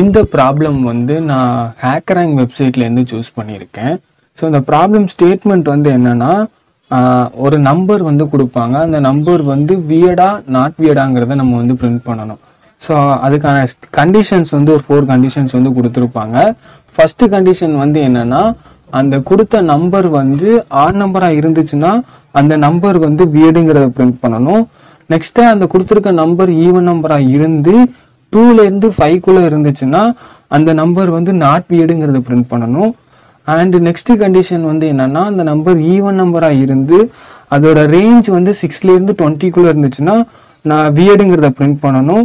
இந்த ப்ராப்ளம் வந்து நான் ஹேக்கராங் வெப்சைட்லேருந்து சூஸ் பண்ணியிருக்கேன். ஸோ இந்த ப்ராப்ளம் ஸ்டேட்மெண்ட் வந்து என்னன்னா, ஒரு நம்பர் வந்து கொடுப்பாங்க. அந்த நம்பர் வந்து வியர்டா நாட் வியர்டாங்கிறத நம்ம வந்து பிரிண்ட் பண்ணணும். ஸோ அதுக்கான கண்டிஷன்ஸ் வந்து ஒரு 4 கண்டிஷன்ஸ் வந்து கொடுத்துருப்பாங்க. ஃபர்ஸ்ட் கண்டிஷன் வந்து என்னன்னா, அந்த கொடுத்த நம்பர் வந்து ஆட் நம்பராக இருந்துச்சுன்னா அந்த நம்பர் வந்து வியர்டுங்கிறத பிரிண்ட் பண்ணணும். நெக்ஸ்ட் அந்த கொடுத்துருக்க நம்பர் ஈவன் நம்பராக இருந்து 2லேருந்து 5க்குள்ள இருந்துச்சுன்னா அந்த நம்பர் வந்து நாட் வியர்டுங்கிறத பிரிண்ட் பண்ணணும். அண்ட் நெக்ஸ்ட் கண்டிஷன் வந்து என்னன்னா, அந்த நம்பர் ஈவன் நம்பராக இருந்து அதோட ரேஞ்ச் வந்து 6லேருந்து 20க்குள்ள இருந்துச்சுன்னா நான் வியர்டுங்கிறத பிரிண்ட் பண்ணணும்.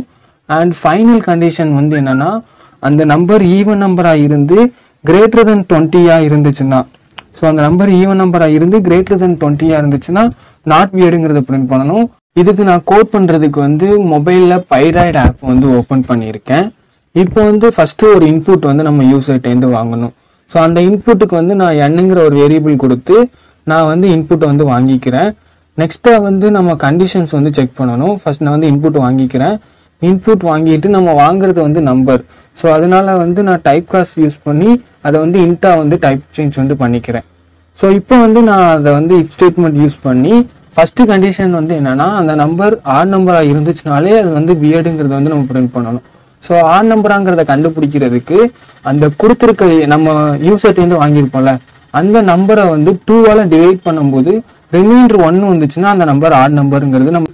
அண்ட் ஃபைனல் கண்டிஷன் வந்து என்னன்னா, அந்த நம்பர் ஈவன் நம்பராக இருந்து கிரேட்டர் தென் 20 இருந்துச்சுன்னா, ஸோ அந்த நம்பர் ஈவன் நம்பராக இருந்து கிரேட்டர் தென் 20 இருந்துச்சுன்னா நாட் வியர்டுங்கிறத பிரிண்ட் பண்ணணும். இதுக்கு நான் கோட் பண்ணுறதுக்கு வந்து மொபைலில் பைராய்டு ஆப் வந்து ஓப்பன் பண்ணியிருக்கேன். இப்போ வந்து ஃபர்ஸ்ட் ஒரு இன்புட் வந்து நம்ம யூசர்கிட்டேருந்து வாங்கணும். ஸோ அந்த இன்புட்டுக்கு வந்து நான் என்னங்கிற ஒரு வேரியபிள் கொடுத்து நான் வந்து இன்புட்டை வந்து வாங்கிக்கிறேன். நெக்ஸ்ட்டாக வந்து நம்ம கண்டிஷன்ஸ் வந்து செக் பண்ணணும். ஃபர்ஸ்ட் நான் வந்து இன்புட் வாங்கிக்கிறேன். இன்புட் வாங்கிட்டு நம்ம வாங்குறது வந்து நம்பர். ஸோ அதனால வந்து நான் டைப் காஸ்ட் யூஸ் பண்ணி அதை வந்து இன்ட்டா வந்து டைப் சேஞ்ச் வந்து பண்ணிக்கிறேன். ஸோ இப்போ வந்து நான் அதை வந்து இஃப் ஸ்டேட்மெண்ட் யூஸ் பண்ணி ஃபர்ஸ்ட் கண்டிஷன் வந்து என்னன்னா, அந்த நம்பர் ஆட் நம்பராக இருந்துச்சுனாலே அது வந்து வியர்டுங்கிறத வந்து நம்ம பிரிண்ட் பண்ணணும். ஸோ ஆட் நம்பராங்கிறத கண்டுபிடிக்கிறதுக்கு அந்த கொடுத்துருக்க நம்ம யூசர்ட்டேருந்து வாங்கியிருப்போம்ல அந்த நம்பரை வந்து 2ஆல் டிவைட் பண்ணும்போது ரிமைண்டர் 1 வந்துச்சுன்னா அந்த நம்பர் ஆட் நம்பருங்கிறது நம்ம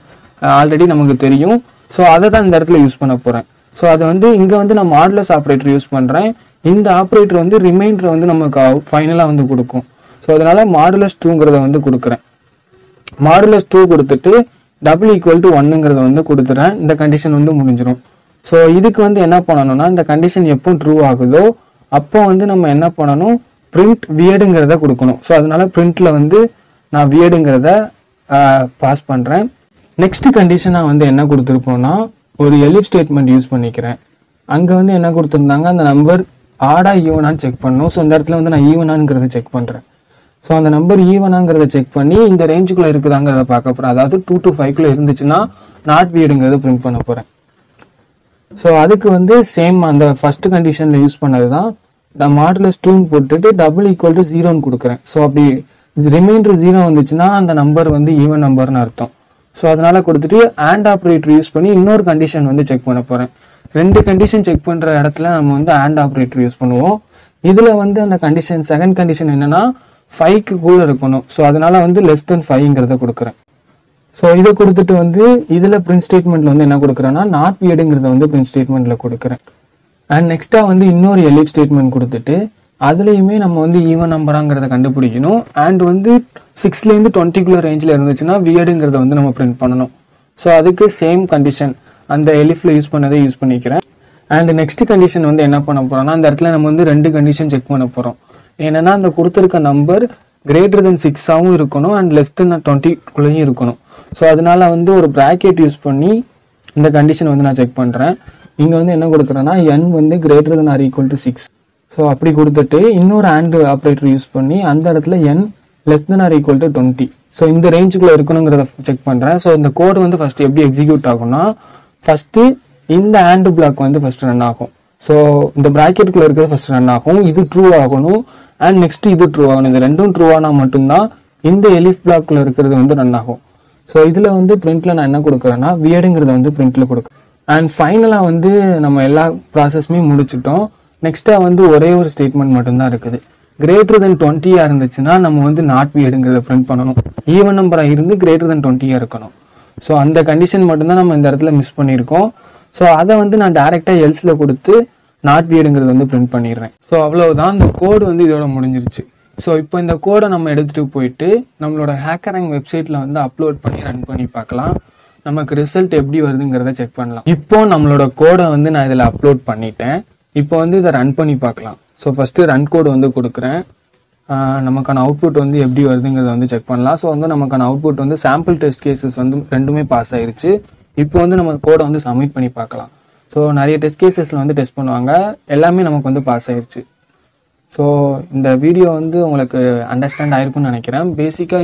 ஆல்ரெடி நமக்கு தெரியும். ஸோ அதை தான் இந்த இடத்துல யூஸ் பண்ண போகிறேன். ஸோ அதை வந்து இங்கே வந்து நான் மாடுலஸ் ஆப்ரேட்டர் யூஸ் பண்ணுறேன். இந்த ஆப்ரேட்டர் வந்து ரிமைண்டர் வந்து நமக்கு ஃபைனலாக வந்து கொடுக்கும். ஸோ அதனால மாடுலஸ் 2ங்கிறத வந்து கொடுக்குறேன். மாடுலஸ் 2 கொடுத்துட்டு டபுள் ஈக்குவல் டு 1ங்கிறத வந்து கொடுத்துறேன். இந்த கண்டிஷன் வந்து முடிஞ்சிடும். ஸோ இதுக்கு வந்து என்ன பண்ணணும்னா, இந்த கண்டிஷன் எப்போ ட்ரூ ஆகுதோ அப்போ வந்து நம்ம என்ன பண்ணணும், பிரிண்ட் வியர்டுங்கிறத கொடுக்கணும். ஸோ அதனால பிரிண்ட்ல வந்து நான் வியர்டுங்கிறத பாஸ் பண்ணுறேன். நெக்ஸ்ட் கண்டிஷனாக வந்து என்ன கொடுத்துருப்போம்னா, ஒரு எலிஃப் ஸ்டேட்மெண்ட் யூஸ் பண்ணிக்கிறேன். அங்கே வந்து என்ன கொடுத்துருந்தாங்க, அந்த நம்பர் ஆடா ஈவனான்னு செக் பண்ணணும். ஸோ இந்த இடத்துல வந்து நான் ஈவனாங்கிறத செக் பண்ணுறேன். ஸோ அந்த நம்பர் ஈவனாங்கிறத செக் பண்ணி இந்த ரேஞ்சுக்குள்ளே இருக்குதாங்கிறத பார்க்க போகிறேன். அதாவது 2 to 5க்குள்ள இருந்துச்சுன்னா நாட் வியர்டுங்கிறத பிரிண்ட் பண்ண போகிறேன். ஸோ அதுக்கு வந்து சேம் அந்த ஃபர்ஸ்ட் கண்டிஷனில் யூஸ் பண்ணது தான். நான் மாடுலஸ் 2 போட்டுட்டு டபுள் ஈக்குவல் டு 0ன்னு கொடுக்குறேன். ஸோ அப்படி ரிமைண்டர் 0 வந்துச்சுன்னா அந்த நம்பர் வந்து ஈவன் நம்பர்னு அர்த்தம். ஸோ அதனால கொடுத்துட்டு ஆண்ட் ஆப்ரேட்டர் யூஸ் பண்ணி இன்னொரு கண்டிஷன் வந்து செக் பண்ண போகிறேன். 2 கண்டிஷன் செக் பண்ணுற இடத்துல நம்ம வந்து ஆண்ட் ஆப்ரேட்டர் யூஸ் பண்ணுவோம். இதில் வந்து அந்த கண்டிஷன் செகண்ட் கண்டிஷன் என்னன்னா 5க்குள்ள இருக்கணும். ஸோ அதனால வந்து லெஸ் தென் 5ங்கிறத கொடுக்குறேன். ஸோ இதை கொடுத்துட்டு வந்து இதில் பிரிண்ட் ஸ்டேட்மெண்ட்ல வந்து என்ன கொடுக்குறேன்னா, நாட் வியர்டுங்கிறத வந்து பிரிண்ட் ஸ்டேட்மெண்ட்ல கொடுக்குறேன். அண்ட் நெக்ஸ்ட்டாக வந்து இன்னொரு எலிஃப் ஸ்டேட்மெண்ட் கொடுத்துட்டு அதுலேயுமே நம்ம வந்து ஈவன் நம்பராங்கிறத கண்டுபிடிக்கணும். அண்ட் வந்து 6லேருந்து 20க்குள்ள ரேஞ்சில் இருந்துச்சுன்னா வியர்டுங்கிறத வந்து நம்ம பிரிண்ட் பண்ணணும். ஸோ அதுக்கு சேம் கண்டிஷன் அந்த எலிஃப்ல யூஸ் பண்ணதை யூஸ் பண்ணிக்கிறேன். அண்ட் நெக்ஸ்ட் கண்டிஷன் வந்து என்ன பண்ண போறோம்னா, அந்த இடத்துல நம்ம வந்து 2 கண்டிஷன் செக் பண்ண போகிறோம். ஏன்னா அந்த கொடுத்துருக்க நம்பர் கிரேட்டர் தென் 6ஆகவும் இருக்கணும் அண்ட் லெஸ் தென் 20க்குள்ளேயும் இருக்கணும். ஸோ அதனால வந்து ஒரு ப்ராக்கெட் யூஸ் பண்ணி இந்த கண்டிஷன் வந்து நான் செக் பண்ணுறேன். இங்கே வந்து என்ன கொடுக்குறேன்னா, n வந்து greater than or equal to 6. So அப்படி கொடுத்துட்டு இன்னொரு ஆண்ட் ஆப்ரேட்டர் யூஸ் பண்ணி அந்த இடத்துல n less than or equal to 20. So இந்த ரேஞ்சுக்குள்ளே இருக்கணுங்கிறத செக் பண்ணுறேன். ஸோ இந்த கோடு வந்து ஃபர்ஸ்ட் எப்படி எக்ஸிக்யூட் ஆகும்னா, ஃபர்ஸ்ட் இந்த ஆண்ட் பிளாக் வந்து ஃபர்ஸ்ட் ரன் ஆகும். ஸோ இந்த ப்ராக்கெட்டுக்குள்ளே இருக்கிறது ஃபர்ஸ்ட் ரன் ஆகும். இது ட்ரூ ஆகணும் அண்ட் நெக்ஸ்ட் இது ட்ரூ ஆகணும். இது ரெண்டும் ட்ரூ ஆனால் மட்டும்தான் இந்த எலிஃப் பிளாக்ல இருக்கிறது வந்து ரன் ஆகும். ஸோ இதில் வந்து பிரிண்ட்ல நான் என்ன கொடுக்குறேன்னா, வியர்டுங்கிறத வந்து பிரிண்ட்ல கொடுக்குறேன். அண்ட் ஃபைனலாக வந்து நம்ம எல்லா ப்ராசஸுமே முடிச்சிட்டோம். நெக்ஸ்ட்டாக வந்து ஒரே ஒரு ஸ்டேட்மெண்ட் மட்டும்தான் இருக்குது. கிரேட்டர் தென் 20 இருந்துச்சுன்னா நம்ம வந்து நாட் வியர்டுங்கிறத பிரிண்ட் பண்ணணும். ஈவன் நம்பராக இருந்து கிரேட்டர் தென் 20 இருக்கணும். ஸோ அந்த கண்டிஷன் மட்டும்தான் நம்ம இந்த இடத்துல மிஸ் பண்ணியிருக்கோம். ஸோ அதை வந்து நான் டைரெக்டாக எல்ஸில் கொடுத்து நாட் வியர்டுங்கிறது வந்து பிரிண்ட் பண்ணிடுறேன். ஸோ அவ்வளவுதான், இந்த கோடு வந்து இதோட முடிஞ்சிருச்சு. ஸோ இப்போ இந்த கோடை நம்ம எடுத்துகிட்டு போயிட்டு நம்மளோட ஹேக்கராங் வெப்சைட்டில் வந்து அப்லோட் பண்ணி ரன் பண்ணி பார்க்கலாம். நமக்கு ரிசல்ட் எப்படி வருதுங்கிறத செக் பண்ணலாம். இப்போ நம்மளோட கோடை வந்து நான் இதில் அப்லோட் பண்ணிட்டேன். இப்போ வந்து இதை ரன் பண்ணி பார்க்கலாம். ஸோ ஃபஸ்ட்டு ரன் கோடு வந்து கொடுக்குறேன். நமக்கான அவுட்புட் வந்து எப்படி வருதுங்கிறத வந்து செக் பண்ணலாம். ஸோ வந்து நமக்கான அவுட்புட் வந்து சாம்பிள் டெஸ்ட் கேசஸ் வந்து 2மே பாஸ் ஆயிருச்சு. இப்போ வந்து நம்ம கோடை வந்து சப்மிட் பண்ணி பார்க்கலாம். ஸோ நிறைய டெஸ்ட் கேசஸில் வந்து டெஸ்ட் பண்ணுவாங்க, எல்லாமே நமக்கு வந்து பாஸ் ஆயிருச்சு. ஸோ இந்த வீடியோ வந்து உங்களுக்கு அண்டர்ஸ்டாண்ட் ஆயிருக்கும்னு நினைக்கிறேன். பேசிக்காக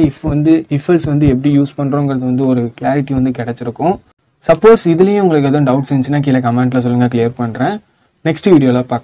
இஃபெல்ஸ் வந்து எப்படி யூஸ் பண்ணுறோங்கிறது வந்து ஒரு கிளாரிட்டி வந்து கிடச்சிருக்கும். சப்போஸ் இதுலேயும் உங்களுக்கு எதுவும் டவுட்ஸ் இருந்துச்சுன்னா கீழே கமெண்ட்டில் சொல்லுங்கள், கிளியர் பண்ணுறேன். நெக்ஸ்ட் வீடியோவில் பார்க்கலாம்.